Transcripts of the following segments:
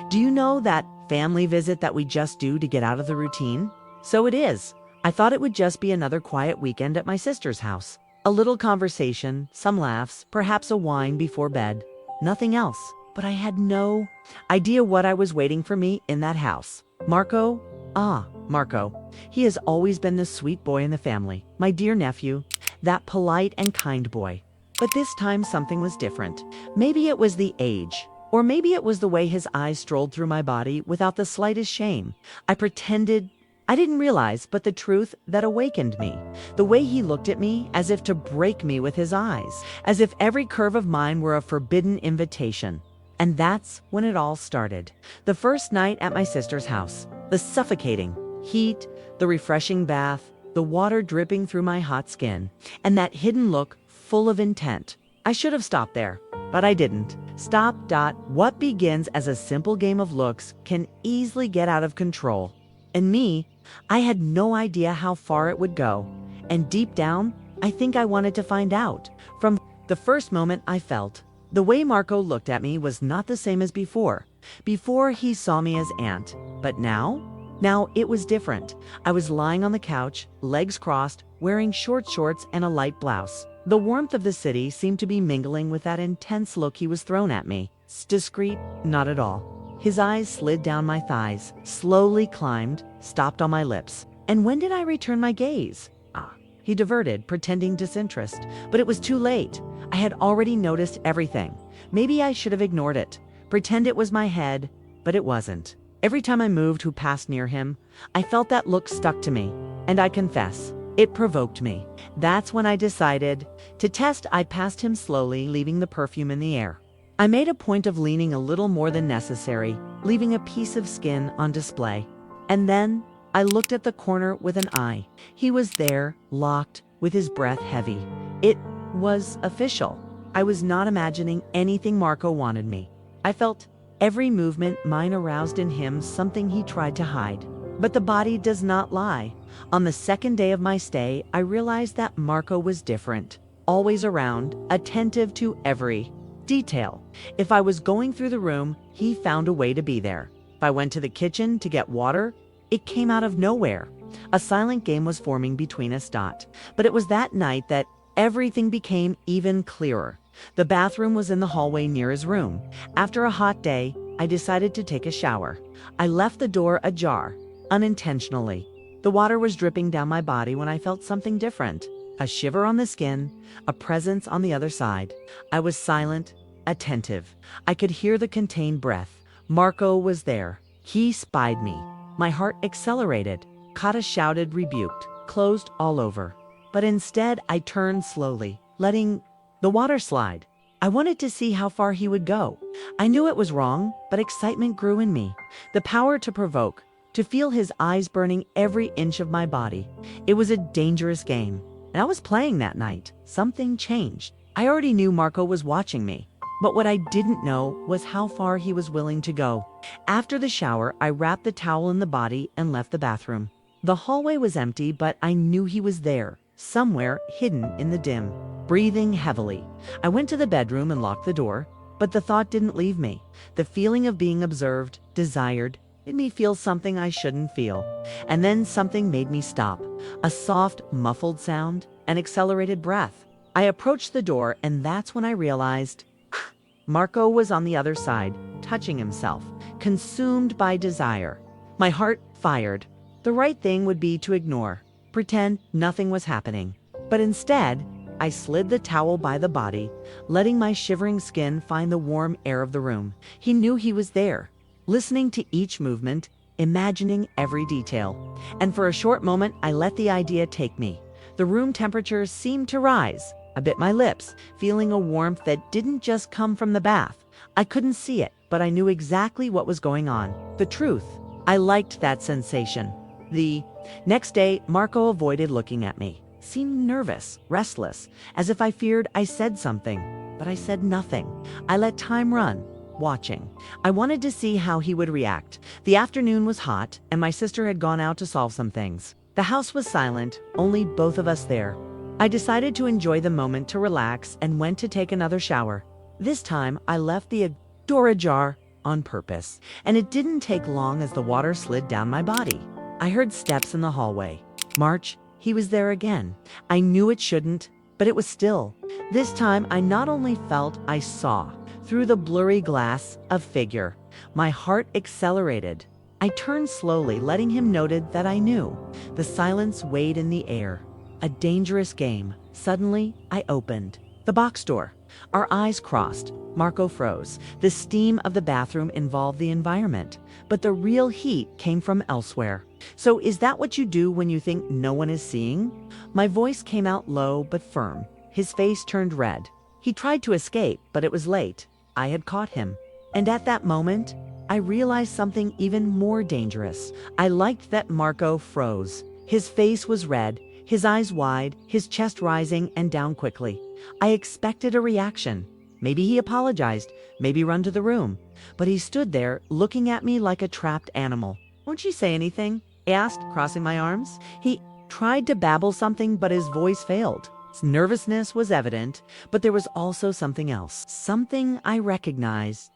Do you know that family visit that we just do to get out of the routine? So it is. I thought it would just be another quiet weekend at my sister's house. A little conversation, some laughs, perhaps a wine before bed. Nothing else. But I had no idea what I was waiting for me in that house. Marco? Marco. He has always been the sweet boy in the family. My dear nephew. That polite and kind boy. But this time something was different. Maybe it was the age. Or maybe it was the way his eyes strolled through my body without the slightest shame. I pretended I didn't realize, but the truth that awakened me. The way he looked at me as if to break me with his eyes. As if every curve of mine were a forbidden invitation. And that's when it all started. The first night at my sister's house. The suffocating heat, the refreshing bath, the water dripping through my hot skin, and that hidden look full of intent. I should have stopped there, but I didn't. Stop. What begins as a simple game of looks can easily get out of control. And me, I had no idea how far it would go. And deep down, I think I wanted to find out. From the first moment I felt, the way Marco looked at me was not the same as before. Before he saw me as aunt, but now it was different. I was lying on the couch, legs crossed, wearing short shorts and a light blouse. The warmth of the city seemed to be mingling with that intense look he was thrown at me. Discreet? Not at all. His eyes slid down my thighs, slowly climbed, stopped on my lips. And when did I return my gaze? He diverted, pretending disinterest. But it was too late. I had already noticed everything. Maybe I should have ignored it. Pretend it was my head, but it wasn't. Every time I moved who passed near him, I felt that look stuck to me. And I confess, it provoked me. That's when I decided to test. I passed him slowly, leaving the perfume in the air. I made a point of leaning a little more than necessary, leaving a piece of skin on display. And then I looked at the corner with an eye. He was there, locked, with his breath heavy. It was official. I was not imagining anything. Marco wanted me. I felt every movement mine aroused in him something he tried to hide. But the body does not lie. On the second day of my stay, I realized that Marco was different. Always around, attentive to every detail. If I was going through the room, he found a way to be there. If I went to the kitchen to get water, it came out of nowhere. A silent game was forming between us. But it was that night that everything became even clearer. The bathroom was in the hallway near his room. After a hot day, I decided to take a shower. I left the door ajar, unintentionally. The water was dripping down my body when I felt something different. A shiver on the skin, a presence on the other side. I was silent, attentive. I could hear the contained breath. Marco was there. He spied me. My heart accelerated. Kata shouted, rebuked, closed all over. But instead, I turned slowly, letting the water slide. I wanted to see how far he would go. I knew it was wrong, but excitement grew in me. The power to provoke, to feel his eyes burning every inch of my body. It was a dangerous game, and I was playing that night. Something changed. I already knew Marco was watching me, but what I didn't know was how far he was willing to go. After the shower, I wrapped the towel in the body and left the bathroom. The hallway was empty, but I knew he was there, somewhere hidden in the dim. Breathing heavily, I went to the bedroom and locked the door, but the thought didn't leave me. The feeling of being observed, desired, made me feel something I shouldn't feel. And then something made me stop. A soft, muffled sound, an accelerated breath. I approached the door, and that's when I realized Marco was on the other side, touching himself, consumed by desire. My heart fired. The right thing would be to ignore, pretend nothing was happening. But instead, I slid the towel by the body, letting my shivering skin find the warm air of the room. He knew he was there, listening to each movement, imagining every detail. And for a short moment, I let the idea take me. The room temperature seemed to rise. I bit my lips, feeling a warmth that didn't just come from the bath. I couldn't see it, but I knew exactly what was going on. The truth. I liked that sensation. The next day, Marco avoided looking at me. Seemed nervous, restless, as if I feared I said something. But I said nothing. I let time run, watching. I wanted to see how he would react. The afternoon was hot, and my sister had gone out to solve some things. The house was silent, only both of us there. I decided to enjoy the moment to relax and went to take another shower. This time, I left the door ajar, on purpose, and it didn't take long as the water slid down my body. I heard steps in the hallway. March, he was there again. I knew it shouldn't, but it was still. This time, I not only felt, I saw. Through the blurry glass, a figure. My heart accelerated. I turned slowly, letting him notice that I knew. The silence weighed in the air. A dangerous game. Suddenly, I opened the box door. Our eyes crossed. Marco froze. The steam of the bathroom involved the environment, but the real heat came from elsewhere. So is that what you do when you think no one is seeing? My voice came out low but firm. His face turned red. He tried to escape, but it was late. I had caught him. And at that moment, I realized something even more dangerous. I liked that Marco froze. His face was red, his eyes wide, his chest rising and down quickly. I expected a reaction. Maybe he apologized, maybe run to the room. But he stood there, looking at me like a trapped animal. "Won't you say anything?" I asked, crossing my arms. He tried to babble something, but his voice failed. His nervousness was evident, but there was also something else. Something I recognized.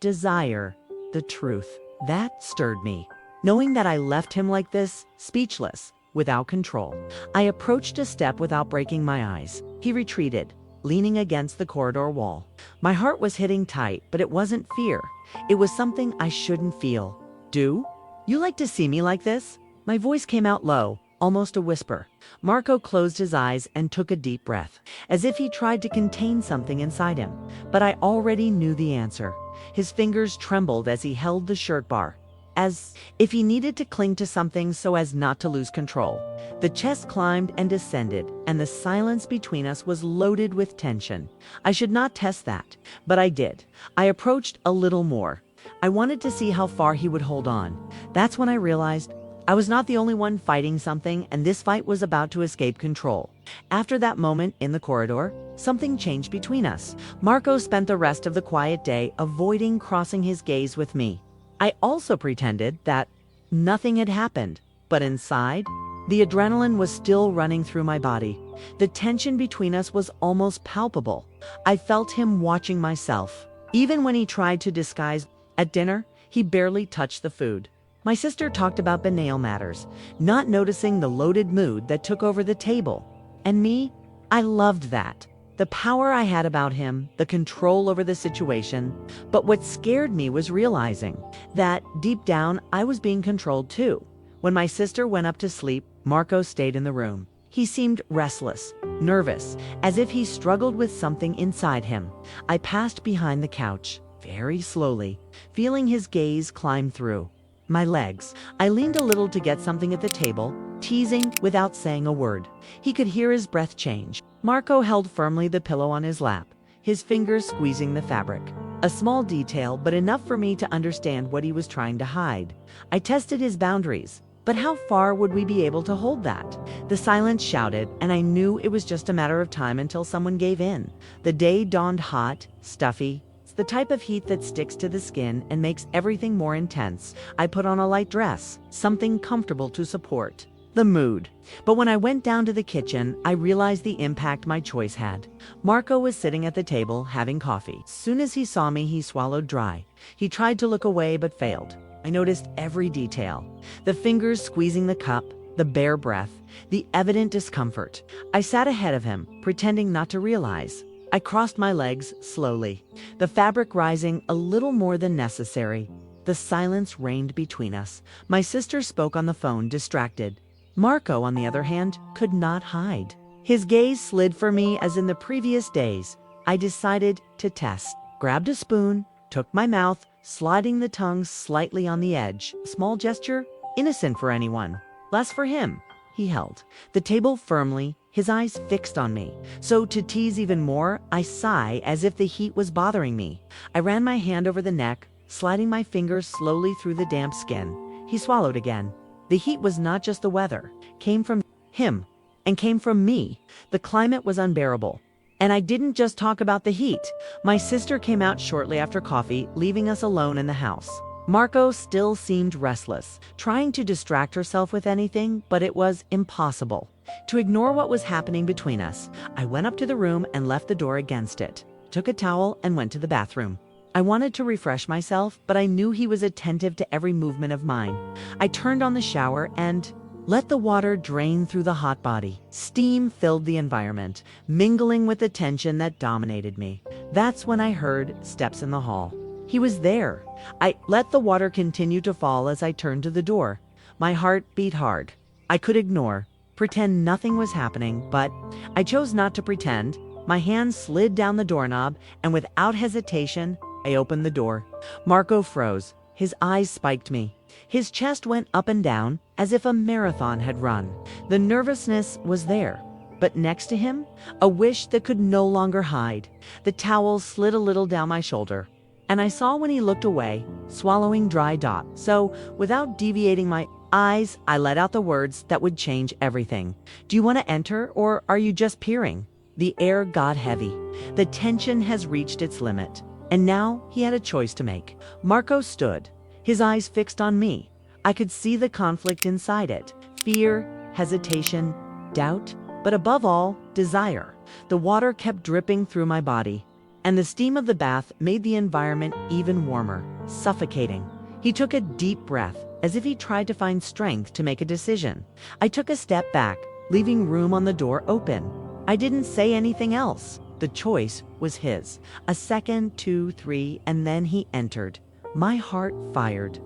Desire. The truth. That stirred me. Knowing that I left him like this, speechless, without control. I approached a step without breaking my eyes. He retreated, leaning against the corridor wall. My heart was hitting tight, but it wasn't fear. It was something I shouldn't feel. "Do you like to see me like this?" My voice came out low, almost a whisper. Marco closed his eyes and took a deep breath, as if he tried to contain something inside him. But I already knew the answer. His fingers trembled as he held the shirt bar, as if he needed to cling to something so as not to lose control. The chest climbed and descended, and the silence between us was loaded with tension. I should not test that, but I did. I approached a little more. I wanted to see how far he would hold on. That's when I realized I was not the only one fighting something, and this fight was about to escape control. After that moment in the corridor, something changed between us. Marco spent the rest of the quiet day avoiding crossing his gaze with me. I also pretended that nothing had happened, but inside, the adrenaline was still running through my body. The tension between us was almost palpable. I felt him watching myself. Even when he tried to disguise at dinner, he barely touched the food. My sister talked about banal matters, not noticing the loaded mood that took over the table. And me, I loved that. The power I had about him, the control over the situation. But what scared me was realizing that, deep down, I was being controlled too. When my sister went up to sleep, Marco stayed in the room. He seemed restless, nervous, as if he struggled with something inside him. I passed behind the couch, very slowly, feeling his gaze climb through my legs. I leaned a little to get something at the table, teasing without saying a word. He could hear his breath change. Marco held firmly the pillow on his lap, his fingers squeezing the fabric. A small detail, but enough for me to understand what he was trying to hide. I tested his boundaries, but how far would we be able to hold that? The silence shouted, and I knew it was just a matter of time until someone gave in. The day dawned hot, stuffy. The type of heat that sticks to the skin and makes everything more intense. I put on a light dress, something comfortable to support the mood. But when I went down to the kitchen, I realized the impact my choice had. Marco was sitting at the table having coffee. As soon as he saw me, he swallowed dry. He tried to look away but failed. I noticed every detail. The fingers squeezing the cup, the bare breath, the evident discomfort. I sat ahead of him, pretending not to realize. I crossed my legs slowly, the fabric rising a little more than necessary. The silence reigned between us. My sister spoke on the phone, distracted. Marco, on the other hand, could not hide. His gaze slid for me as in the previous days. I decided to test. Grabbed a spoon, took my mouth, sliding the tongue slightly on the edge. A small gesture, innocent for anyone. Less for him. He held the table firmly, his eyes fixed on me. So to tease even more, I sigh as if the heat was bothering me. I ran my hand over the neck, sliding my fingers slowly through the damp skin. He swallowed again. The heat was not just the weather, came from him, and came from me. The climate was unbearable. And I didn't just talk about the heat. My sister came out shortly after coffee, leaving us alone in the house. Marco still seemed restless, trying to distract herself with anything, but it was impossible. To ignore what was happening between us, I went up to the room and left the door against it, took a towel and went to the bathroom. I wanted to refresh myself, but I knew he was attentive to every movement of mine. I turned on the shower and let the water drain through the hot body. Steam filled the environment, mingling with the tension that dominated me. That's when I heard steps in the hall. He was there. I let the water continue to fall as I turned to the door. My heart beat hard. I could ignore, pretend nothing was happening, but I chose not to pretend. My hand slid down the doorknob, and without hesitation, I opened the door. Marco froze. His eyes spiked me. His chest went up and down as if a marathon had run. The nervousness was there, but next to him, a wish that could no longer hide. The towel slid a little down my shoulder, and I saw when he looked away, swallowing dry dot. So, without deviating my eyes, I let out the words that would change everything. Do you want to enter, or are you just peering? The air got heavy. The tension has reached its limit. And now he had a choice to make. Marco stood, his eyes fixed on me. I could see the conflict inside it. Fear, hesitation, doubt, but above all, desire. The water kept dripping through my body, and the steam of the bath made the environment even warmer, suffocating. He took a deep breath, as if he tried to find strength to make a decision. I took a step back, leaving room on the door open. I didn't say anything else. The choice was his. A second, 2, 3, and then he entered. My heart fired.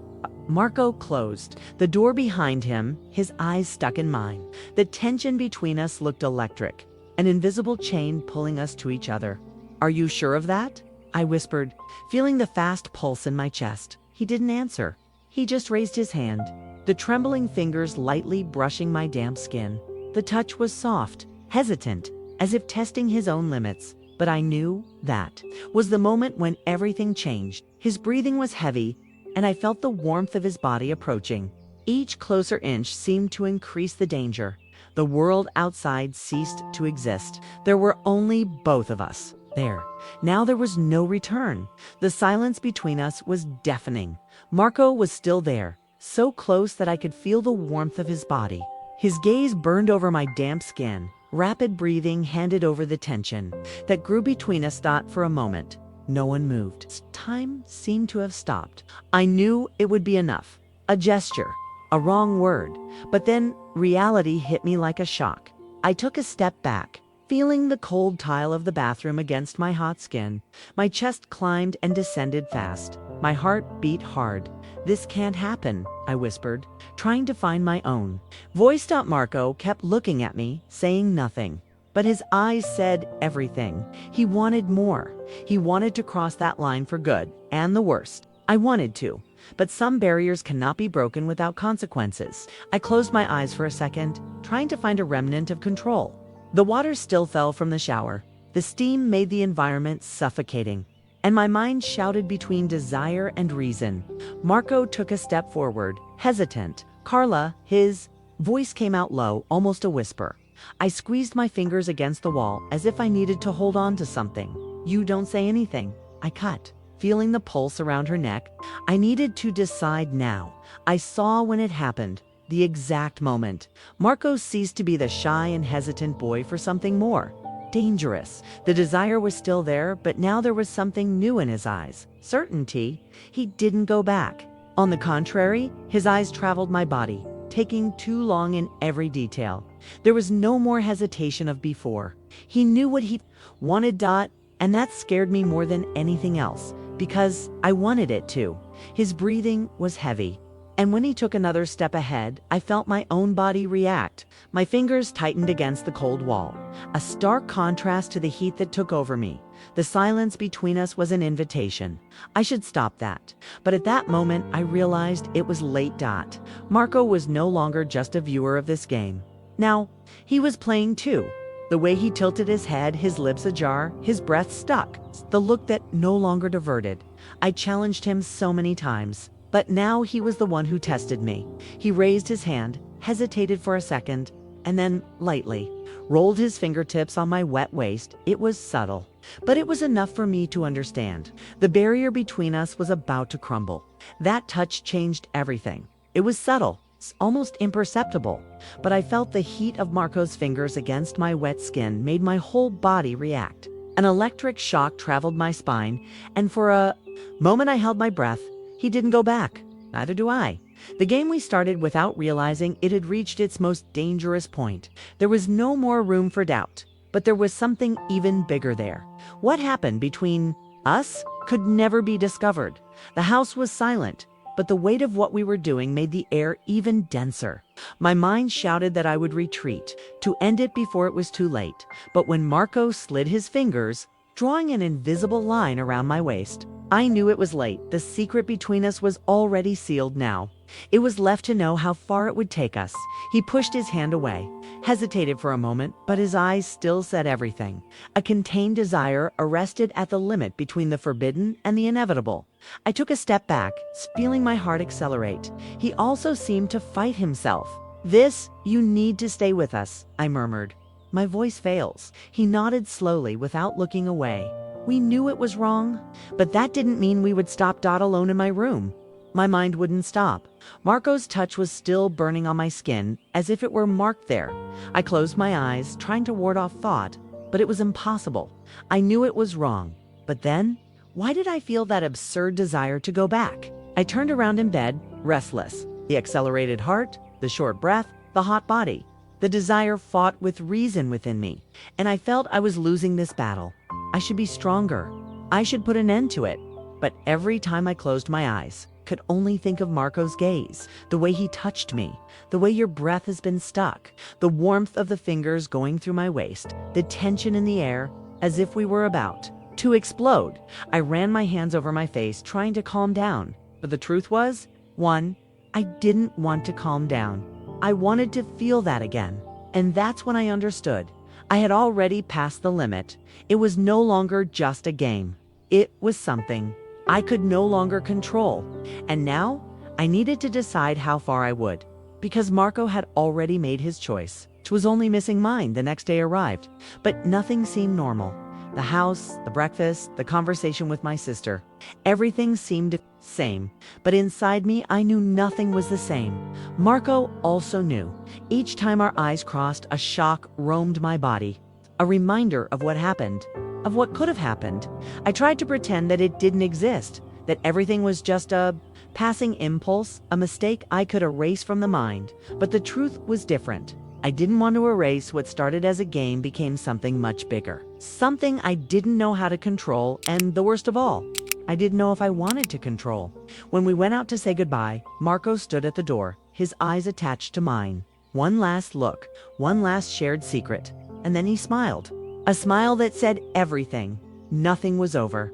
Marco closed the door behind him, his eyes stuck in mine. The tension between us looked electric, an invisible chain pulling us to each other. Are you sure of that? I whispered, feeling the fast pulse in my chest. He didn't answer. He just raised his hand, the trembling fingers lightly brushing my damp skin. The touch was soft, hesitant, as if testing his own limits. But I knew that was the moment when everything changed. His breathing was heavy, and I felt the warmth of his body approaching. Each closer inch seemed to increase the danger. The world outside ceased to exist. There were only both of us there. Now there was no return. The silence between us was deafening. Marco was still there, so close that I could feel the warmth of his body. His gaze burned over my damp skin. Rapid breathing handed over the tension that grew between us. Thought for a moment. No one moved. Time seemed to have stopped. I knew it would be enough. A gesture, a wrong word. But then reality hit me like a shock. I took a step back, feeling the cold tile of the bathroom against my hot skin. My chest climbed and descended fast. My heart beat hard. This can't happen, I whispered, trying to find my own voice. Marco kept looking at me, saying nothing, but his eyes said everything. He wanted more. He wanted to cross that line for good and the worst. I wanted to, but some barriers cannot be broken without consequences. I closed my eyes for a second, trying to find a remnant of control. The water still fell from the shower. The steam made the environment suffocating, and my mind shouted between desire and reason. Marco took a step forward, hesitant. Carla, his voice came out low, almost a whisper. I squeezed my fingers against the wall as if I needed to hold on to something. You don't say anything. I cut, feeling the pulse around her neck. I needed to decide now. I saw when it happened, the exact moment. Marco ceased to be the shy and hesitant boy for something more dangerous. The desire was still there, but now there was something new in his eyes. Certainty. He didn't go back. On the contrary, his eyes traveled my body, taking too long in every detail. There was no more hesitation of before. He knew what he wanted. And that scared me more than anything else, because I wanted it too. His breathing was heavy, and when he took another step ahead, I felt my own body react. My fingers tightened against the cold wall, a stark contrast to the heat that took over me. The silence between us was an invitation. I should stop that. But at that moment, I realized it was late. Marco was no longer just a viewer of this game. Now, he was playing too. The way he tilted his head, his lips ajar, his breath stuck, the look that no longer diverted. I challenged him so many times, but now he was the one who tested me. He raised his hand, hesitated for a second, and then, lightly, rolled his fingertips on my wet waist. It was subtle, but it was enough for me to understand. The barrier between us was about to crumble. That touch changed everything. It was subtle, almost imperceptible, but I felt the heat of Marco's fingers against my wet skin made my whole body react. An electric shock traveled my spine, and for a moment I held my breath. He didn't go back. Neither do I. The game we started without realizing it had reached its most dangerous point. There was no more room for doubt, but there was something even bigger there. What happened between us could never be discovered. The house was silent, but the weight of what we were doing made the air even denser. My mind shouted that I would retreat, to end it before it was too late. But when Marco slid his fingers, drawing an invisible line around my waist, I knew it was late. The secret between us was already sealed now. It was left to know how far it would take us. He pushed his hand away, hesitated for a moment, but his eyes still said everything. A contained desire arrested at the limit between the forbidden and the inevitable. I took a step back, feeling my heart accelerate. He also seemed to fight himself. You need to stay with us, I murmured. My voice fails. He nodded slowly without looking away. We knew it was wrong, but that didn't mean we would stop alone in my room. My mind wouldn't stop. Marco's touch was still burning on my skin, as if it were marked there. I closed my eyes, trying to ward off thought, but it was impossible. I knew it was wrong. But then, why did I feel that absurd desire to go back? I turned around in bed, restless. The accelerated heart, the short breath, the hot body. The desire fought with reason within me, and I felt I was losing this battle. I should be stronger. I should put an end to it. But every time I closed my eyes, could only think of Marco's gaze, the way he touched me, the way your breath has been stuck, the warmth of the fingers going through my waist, the tension in the air, as if we were about to explode. I ran my hands over my face, trying to calm down. But the truth was, I didn't want to calm down. I wanted to feel that again. And that's when I understood. I had already passed the limit. It was no longer just a game. It was something I could no longer control. And now, I needed to decide how far I would. Because Marco had already made his choice. It was only missing mine. The next day arrived. But nothing seemed normal. The house, the breakfast, the conversation with my sister. Everything seemed the same. But inside me, I knew nothing was the same. Marco also knew. Each time our eyes crossed, a shock roamed my body. A reminder of what happened. Of what could have happened. I tried to pretend that it didn't exist. That everything was just a passing impulse, a mistake I could erase from the mind. But the truth was different. I didn't want to erase what started as a game became something much bigger. Something I didn't know how to control, and the worst of all, I didn't know if I wanted to control. When we went out to say goodbye, Marco stood at the door, his eyes attached to mine. One last look, one last shared secret, and then he smiled. A smile that said everything. Nothing was over.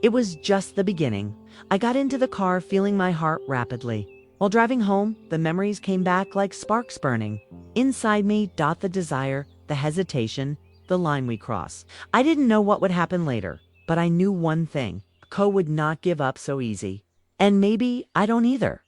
It was just the beginning. I got into the car, feeling my heart rapidly. While driving home, the memories came back like sparks burning. Inside me, the desire, the hesitation, the line we cross. I didn't know what would happen later, but I knew one thing. Co would not give up so easy. And maybe I don't either.